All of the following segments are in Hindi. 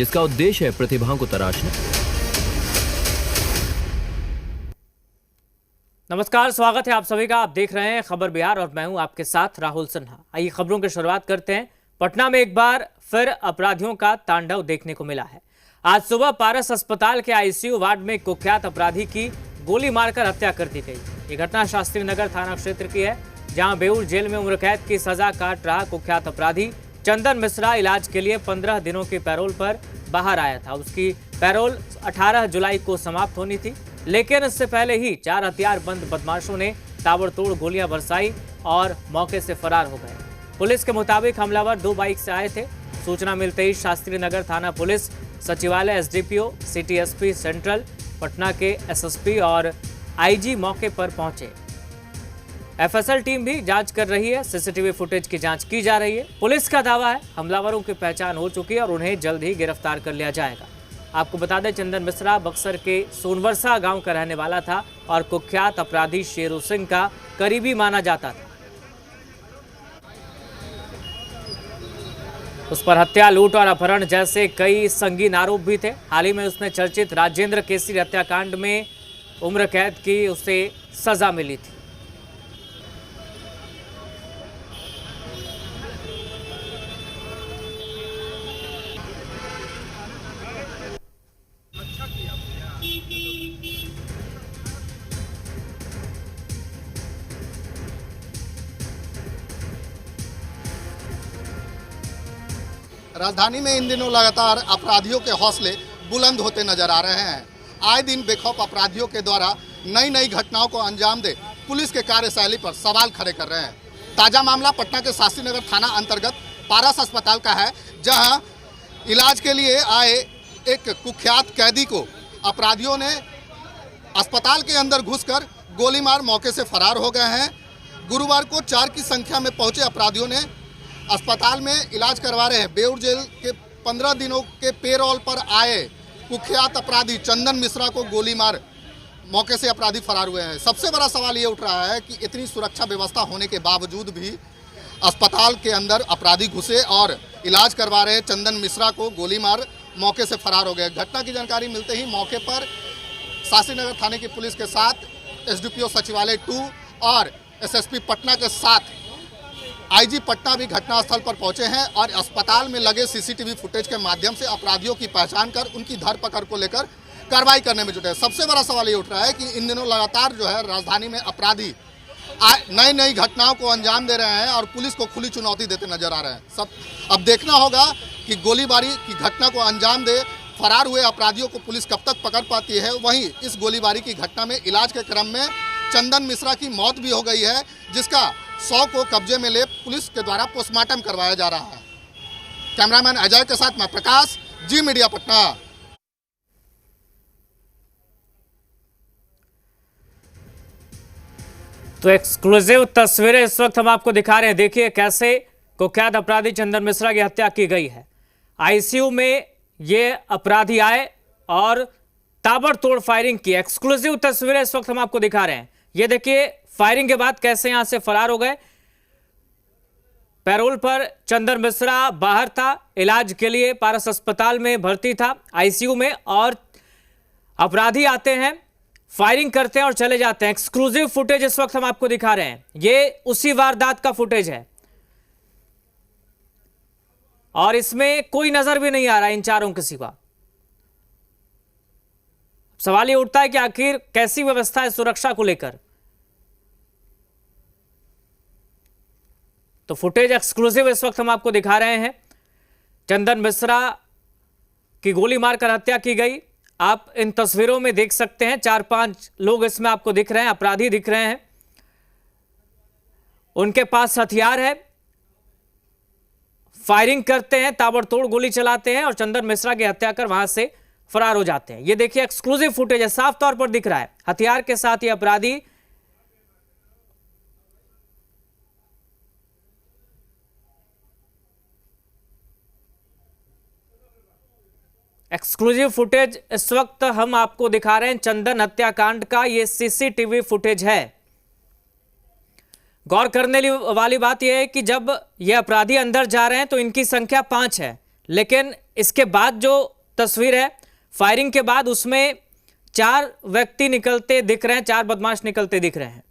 जिसका उद्देश्य है प्रतिभाओं को तराशना। नमस्कार, स्वागत है आप सभी का। आप देख रहे हैं खबर बिहार और मैं हूं आपके साथ राहुल सिन्हा। आइए खबरों की शुरुआत करते हैं। पटना में एक बार फिर अपराधियों का तांडव देखने को मिला है। आज सुबह पारस अस्पताल के आईसीयू वार्ड में कुख्यात अपराधी की गोली मारकर हत्या कर दी गई। ये घटना शास्त्री नगर थाना क्षेत्र की है, जहां बेऊर जेल में उम्र कैद की सजा काट रहा कुख्यात अपराधी चंदन मिश्रा इलाज के लिए 15 दिनों के पैरोल पर बाहर आया था। उसकी पैरोल 18 जुलाई को समाप्त होनी थी, लेकिन इससे पहले ही 4 हथियारबंद बदमाशों ने ताबड़तोड़ गोलियां बरसाई और मौके से फरार हो गए। पुलिस के मुताबिक हमलावर 2 बाइक से आए थे। सूचना मिलते ही शास्त्री नगर थाना पुलिस, सचिवालय, SDPO, city SP central, Patna के एसएसपी और आईजी मौके पर पहुंचे। एफएसएल टीम भी जांच कर रही है। सीसीटीवी फुटेज की जांच की जा रही है। पुलिस का दावा है हमलावरों की पहचान हो चुकी है और उन्हें जल्द ही गिरफ्तार कर लिया जाएगा। आपको बता दें, चंदन मिश्रा बक्सर के सोनवर्षा गांव का रहने वाला था और कुख्यात अपराधी शेरू सिंह का करीबी माना जाता था। उस पर हत्या, लूट और अपहरण जैसे कई संगीन आरोप भी थे। हाल ही में उसने चर्चित राजेंद्र केसरी हत्याकांड में उम्र कैद की उसे सजा मिली थी। राजधानी में इन दिनों लगातार अपराधियों के हौसले बुलंद होते नजर आ रहे हैं। आए दिन बेखौफ अपराधियों के द्वारा नई नई घटनाओं को अंजाम दे पुलिस के कार्यशैली पर सवाल खड़े कर रहे हैं। ताजा मामला पटना के शास्त्री नगर थाना अंतर्गत पारस अस्पताल का है, जहां इलाज के लिए आए एक कुख्यात कैदी को अपराधियों ने अस्पताल के अंदर घुसकर गोली मार मौके से फरार हो गए हैं। गुरुवार को 4 की संख्या में पहुंचे अपराधियों ने अस्पताल में इलाज करवा रहे हैं। बेऊर जेल के 15 दिनों के पेरोल पर आए कुख्यात अपराधी चंदन मिश्रा को गोली मार मौके से अपराधी फरार हुए हैं। सबसे बड़ा सवाल ये उठ रहा है कि इतनी सुरक्षा व्यवस्था होने के बावजूद भी अस्पताल के अंदर अपराधी घुसे और इलाज करवा रहे चंदन मिश्रा को गोली मार मौके से फरार हो गए। घटना की जानकारी मिलते ही मौके पर शास्त्री नगर थाने की पुलिस के साथ एसडीपीओ सचिवालय 2 और एसएसपी पटना के साथ आईजी पटना भी घटनास्थल पर पहुंचे हैं और अस्पताल में लगे सीसीटीवी फुटेज के माध्यम से अपराधियों की पहचान कर उनकी धरपकड़ को लेकर कार्रवाई करने में जुटे हैं। सबसे बड़ा सवाल ये उठ रहा है कि इन दिनों लगातार जो है राजधानी में अपराधी नई नई घटनाओं को अंजाम दे रहे हैं और पुलिस को खुली चुनौती देते नजर आ रहे हैं। अब देखना होगा कि गोलीबारी की घटना को अंजाम दे फरार हुए अपराधियों को पुलिस कब तक पकड़ पाती है। वहीं इस गोलीबारी की घटना में इलाज के क्रम में चंदन मिश्रा की मौत भी हो गई है, जिसका 100 को कब्जे में ले पुलिस के द्वारा पोस्टमार्टम करवाया जा रहा है। कैमरामैन अजय के साथ मैं प्रकाश, जी मीडिया पटना। तो एक्सक्लूसिव तस्वीरें इस वक्त हम आपको दिखा रहे हैं। देखिए कैसे कुख्यात अपराधी चंदन मिश्रा की हत्या की गई है। आईसीयू में ये अपराधी आए और ताबड़तोड़ फायरिंग की। एक्सक्लूसिव तस्वीरें इस वक्त हम आपको दिखा रहे हैं। ये देखिए फायरिंग के बाद कैसे यहां से फरार हो गए। पैरोल पर चंदन मिश्रा बाहर था, इलाज के लिए पारस अस्पताल में भर्ती था आईसीयू में, और अपराधी आते हैं, फायरिंग करते हैं और चले जाते हैं। एक्सक्लूसिव फुटेज इस वक्त हम आपको दिखा रहे हैं। ये उसी वारदात का फुटेज है और इसमें कोई नजर भी नहीं आ रहा इन चारों के सिवा। सवाल ये उठता है कि आखिर कैसी व्यवस्था है सुरक्षा को लेकर। तो फुटेज एक्सक्लूसिव इस वक्त हम आपको दिखा रहे हैं। चंदन मिश्रा की गोली मारकर हत्या की गई। आप इन तस्वीरों में देख सकते हैं 4-5 लोग इसमें आपको दिख रहे हैं, अपराधी दिख रहे हैं। उनके पास हथियार है, फायरिंग करते हैं, ताबड़तोड़ गोली चलाते हैं और चंदन मिश्रा की हत्या कर वहां से फरार हो जाते हैं। ये देखिए एक्सक्लूसिव फुटेज है, साफ तौर पर दिख रहा है। हथियार के साथ ये अपराधी एक्सक्लूसिव फुटेज इस वक्त हम आपको दिखा रहे हैं। चंदन हत्याकांड का ये सीसीटीवी फुटेज है। गौर करने वाली बात यह है कि जब ये अपराधी अंदर जा रहे हैं तो इनकी संख्या 5 है, लेकिन इसके बाद जो तस्वीर है फायरिंग के बाद, उसमें 4 व्यक्ति निकलते दिख रहे हैं, 4 बदमाश निकलते दिख रहे हैं।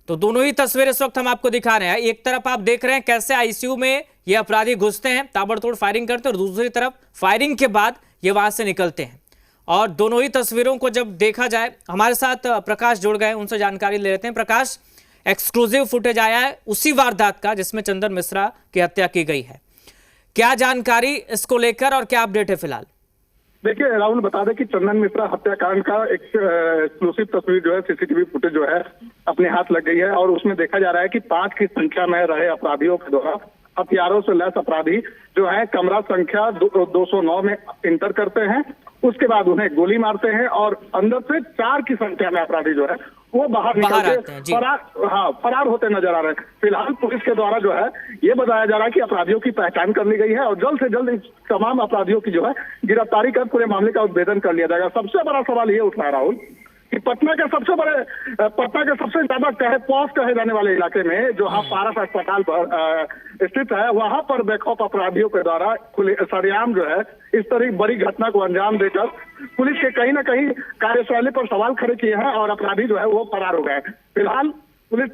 तो दोनों ही तस्वीरें इस वक्त हम आपको दिखा रहे हैं। एक तरफ आप देख रहे हैं कैसे आईसीयू में ये अपराधी घुसते हैं, ताबड़तोड़ फायरिंग करते हैं, और दूसरी तरफ फायरिंग के बाद ये वहां से निकलते हैं। और दोनों ही तस्वीरों को जब देखा जाए, हमारे साथ प्रकाश जुड़ गए, उनसे जानकारी ले लेते हैं। प्रकाश, एक्सक्लूसिव फुटेज आया है उसी वारदात का जिसमें चंदन मिश्रा की हत्या की गई है। क्या जानकारी इसको लेकर और क्या अपडेट है फिलहाल? देखिए राहुल, बता दें कि चंदन मिश्रा हत्याकांड का एक एक्सक्लूसिव तस्वीर जो है, सीसीटीवी फुटेज जो है अपने हाथ लग गई है। और उसमें देखा जा रहा है कि 5 की संख्या में रहे अपराधियों के द्वारा हथियारों से लैस अपराधी जो है कमरा संख्या 209 में इंटर करते हैं। उसके बाद उन्हें गोली मारते हैं और अंदर से 4 की संख्या में अपराधी जो है वो बाहर निकल के फरार होते नजर आ रहे हैं। फिलहाल पुलिस के द्वारा जो है ये बताया जा रहा है कि अपराधियों की पहचान कर ली गई है और जल्द से जल्द इस तमाम अपराधियों की जो है गिरफ्तारी कर पूरे मामले का उद्भेदन कर लिया जाएगा। सबसे बड़ा सवाल ये उठ रहा है राहुल कि पटना के सबसे ज्यादा पॉश कहे जाने वाले इलाके में जो पारस अस्पताल पर स्थित है, वहां पर बेखौफ अपराधियों के द्वारा सरेआम जो है इस तरह बड़ी घटना को अंजाम देकर पुलिस के कहीं ना कहीं कार्यशैली पर सवाल खड़े किए हैं और अपराधी जो है वो फरार हो गए। फिलहाल पुलिस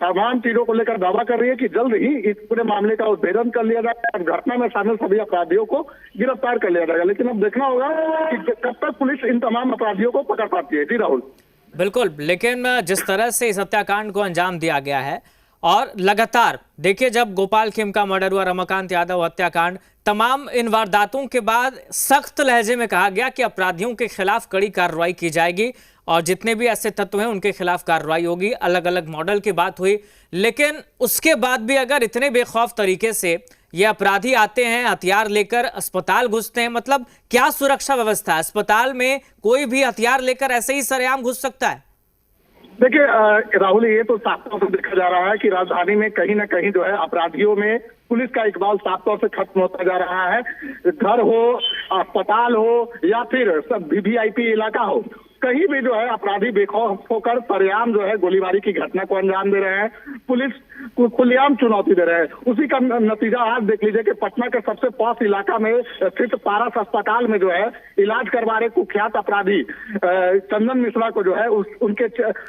तमाम चीजों को लेकर दावा कर रही है कि जल्द ही इस पूरे मामले का उद्भेदन कर लिया जाएगा और घटना में शामिल सभी अपराधियों को गिरफ्तार कर लिया जाएगा। लेकिन अब देखना होगा कि कब तक पुलिस इन तमाम अपराधियों को पकड़ पाती है। जी राहुल। बिल्कुल, लेकिन जिस तरह से इस हत्याकांड को अंजाम दिया गया है और लगातार देखिए, जब गोपाल खेमका मर्डर हुआ, रमाकांत यादव हत्याकांड, तमाम इन वारदातों के बाद सख्त लहजे में कहा गया कि अपराधियों के खिलाफ कड़ी कार्रवाई की जाएगी और जितने भी ऐसे तत्व हैं उनके खिलाफ कार्रवाई होगी। अलग अलग मॉडल की बात हुई, लेकिन उसके बाद भी अगर इतने बेखौफ तरीके से ये अपराधी आते हैं, हथियार लेकर अस्पताल घुसते हैं, मतलब क्या सुरक्षा व्यवस्था है? अस्पताल में कोई भी हथियार लेकर ऐसे ही सरेआम घुस सकता है? देखिए राहुल, ये तो साफ तौर से देखा जा रहा है कि राजधानी में कहीं ना कहीं जो है अपराधियों में पुलिस का इकबाल साफ तौर से खत्म होता जा रहा है। घर हो, अस्पताल हो या फिर सब वीवीआईपी इलाका हो, कहीं भी जो है अपराधी बेखौफ होकर सरेआम जो है गोलीबारी की घटना को अंजाम दे रहे हैं। पुलिस को खुलेआम चुनौती दे रहे हैं। उसी का नतीजा आज देख लीजिए कि पटना के सबसे पॉश इलाका में स्थित पारस अस्पताल में जो है इलाज करवा रहे कुख्यात अपराधी चंदन मिश्रा को जो है उनके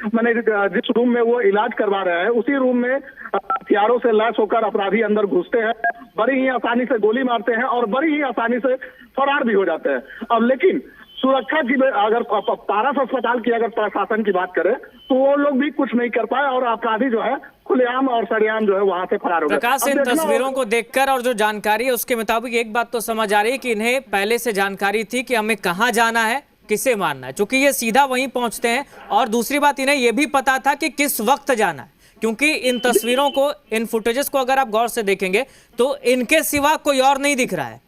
मैंने जिस रूम में वो इलाज करवा रहे हैं उसी रूम में हथियारों से लैस होकर अपराधी अंदर घुसते हैं, बड़ी ही आसानी से गोली मारते हैं और बड़ी ही आसानी से फरार भी हो जाते हैं। अब लेकिन सुरक्षा की अगर पारस अस्पताल की अगर प्रशासन की बात करें तो वो लोग भी कुछ नहीं कर पाए और अपराधी जो है खुलेआम और सरेआम जो है वहां से फरार हो गए। प्रकाश, इन तस्वीरों को देखकर और जो जानकारी है उसके मुताबिक एक बात तो समझ आ रही है कि इन्हें पहले से जानकारी थी कि हमें कहाँ जाना है, किसे मारना है, क्योंकि ये सीधा वहीं पहुंचते हैं। और दूसरी बात, इन्हें यह भी पता था कि किस वक्त जाना है, क्योंकि इन तस्वीरों को, इन फुटेजेस को अगर आप गौर से देखेंगे तो इनके सिवा कोई और नहीं दिख रहा है,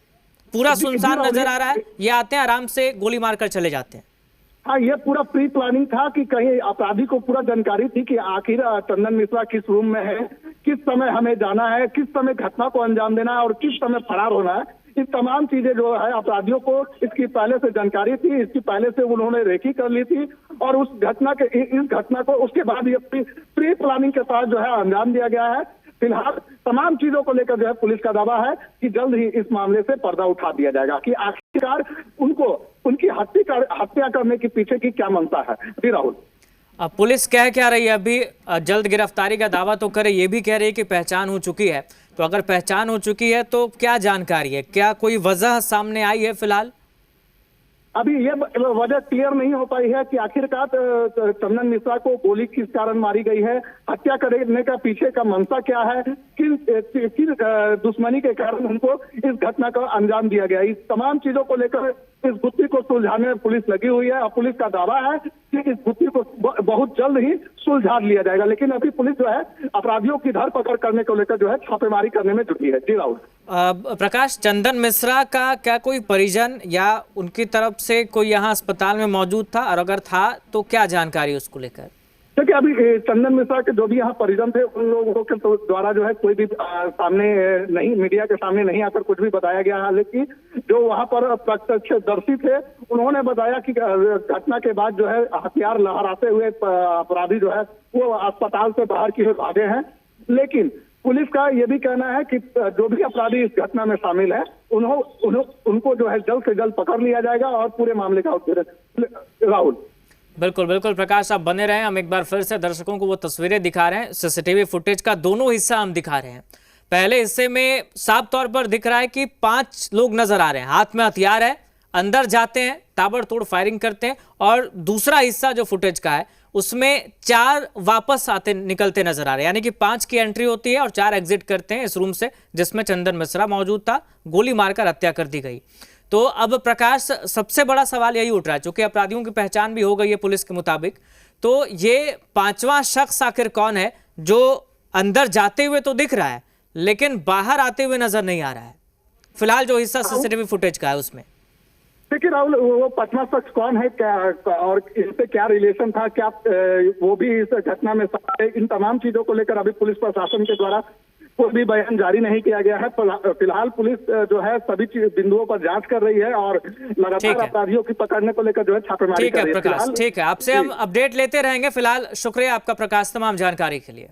पूरा सुनसान नजर आ रहा है। ये आते हैं, आराम से गोली मारकर चले जाते हैं। हाँ, ये पूरा प्री प्लानिंग था कि कहीं अपराधी को पूरा जानकारी थी कि आखिर चंदन मिश्रा किस रूम में है, किस समय हमें जाना है, किस समय घटना को अंजाम देना है और किस समय फरार होना है। ये तमाम चीजें जो है अपराधियों को इसकी पहले से जानकारी थी, इसकी पहले से उन्होंने रेकी कर ली थी और इस घटना को उसके बाद ये प्री प्लानिंग के साथ जो है अंजाम दिया गया है। फिलहाल तमाम चीजों को लेकर जो है पुलिस का दावा है कि जल्द ही इस मामले से पर्दा उठा दिया जाएगा कि आखिरकार उनकी हत्या करने के पीछे की क्या मंशा है। जी राहुल। अब पुलिस कह क्या रही है? अभी जल्द गिरफ्तारी का दावा तो करे, ये भी कह रही है कि पहचान हो चुकी है। तो अगर पहचान हो चुकी है तो क्या जानकारी है, क्या कोई वजह सामने आई है? फिलहाल अभी ये वजह क्लियर नहीं हो पाई है कि आखिरकार चंदन मिश्रा को गोली किस कारण मारी गई है, हत्या करने का पीछे का मंशा क्या है, किस दुश्मनी के कारण उनको इस घटना का अंजाम दिया गया। इस तमाम चीजों को लेकर इस गुत्थी को सुलझाने में पुलिस लगी हुई है और पुलिस का दावा है कि इस गुत्थी को बहुत जल्द ही सुलझा लिया जाएगा। लेकिन अभी पुलिस जो है अपराधियों की धरपकड़ करने को लेकर जो है छापेमारी करने में जुटी है। जी राहुल। प्रकाश, चंदन मिश्रा का क्या कोई परिजन या उनकी तरफ से कोई यहाँ अस्पताल में मौजूद था, और अगर था तो क्या जानकारी उसको लेकर? देखिए, अभी चंदन मिश्रा के जो भी यहाँ परिजन थे उन लोगों के द्वारा जो है कोई भी सामने नहीं, मीडिया के सामने नहीं आकर कुछ भी बताया गया है। लेकिन जो वहाँ पर प्रत्यक्षदर्शी थे उन्होंने बताया कि घटना के बाद जो है हथियार लहराते हुए अपराधी जो है वो अस्पताल से बाहर की ओर भागे हैं। लेकिन पुलिस का ये भी कहना है कि जो भी अपराधी इस घटना में शामिल है उनको जो है जल्द से जल्द पकड़ लिया जाएगा और पूरे मामले का उत्तर। राहुल। बिल्कुल बिल्कुल प्रकाश, आप बने रहे। हम एक बार फिर से दर्शकों को वो तस्वीरें दिखा रहे हैं, सीसीटीवी फुटेज का दोनों हिस्सा हम दिखा रहे हैं। पहले हिस्से में साफ तौर पर दिख रहा है कि 5 लोग नजर आ रहे हैं, हाथ में हथियार है, अंदर जाते हैं, ताबड़तोड़ फायरिंग करते हैं। और दूसरा हिस्सा जो फुटेज का है उसमें 4 वापस आते निकलते नजर आ रहे हैं, यानी कि 5 की एंट्री होती है और 4 एग्जिट करते हैं इस रूम से जिसमें चंदन मिश्रा मौजूद था। गोली मारकर हत्या कर दी गई। तो अब प्रकाश, सबसे बड़ा सवाल यही उठ रहा है, चूंकि अपराधियों की पहचान भी हो गई है पुलिस के मुताबिक, तो ये 5वां शख्स आखिर कौन है जो अंदर जाते हुए तो दिख रहा है लेकिन बाहर आते हुए नजर नहीं आ रहा है फिलहाल जो हिस्सा सीसीटीवी फुटेज का है उसमें? देखिए राहुल, वो 5वां शख्स कौन है, क्या और इससे क्या रिलेशन था, क्या वो भी इस घटना में शामिल है, इन तमाम चीजों को लेकर अभी पुलिस प्रशासन के द्वारा कोई भी बयान जारी नहीं किया गया है। फिलहाल पुलिस जो है सभी बिंदुओं पर जांच कर रही है और लगातार अपराधियों की पकड़ने को लेकर जो है छापेमारी कर रही है। ठीक है प्रकाश, ठीक है, आपसे हम अपडेट लेते रहेंगे। फिलहाल शुक्रिया आपका प्रकाश तमाम जानकारी के लिए।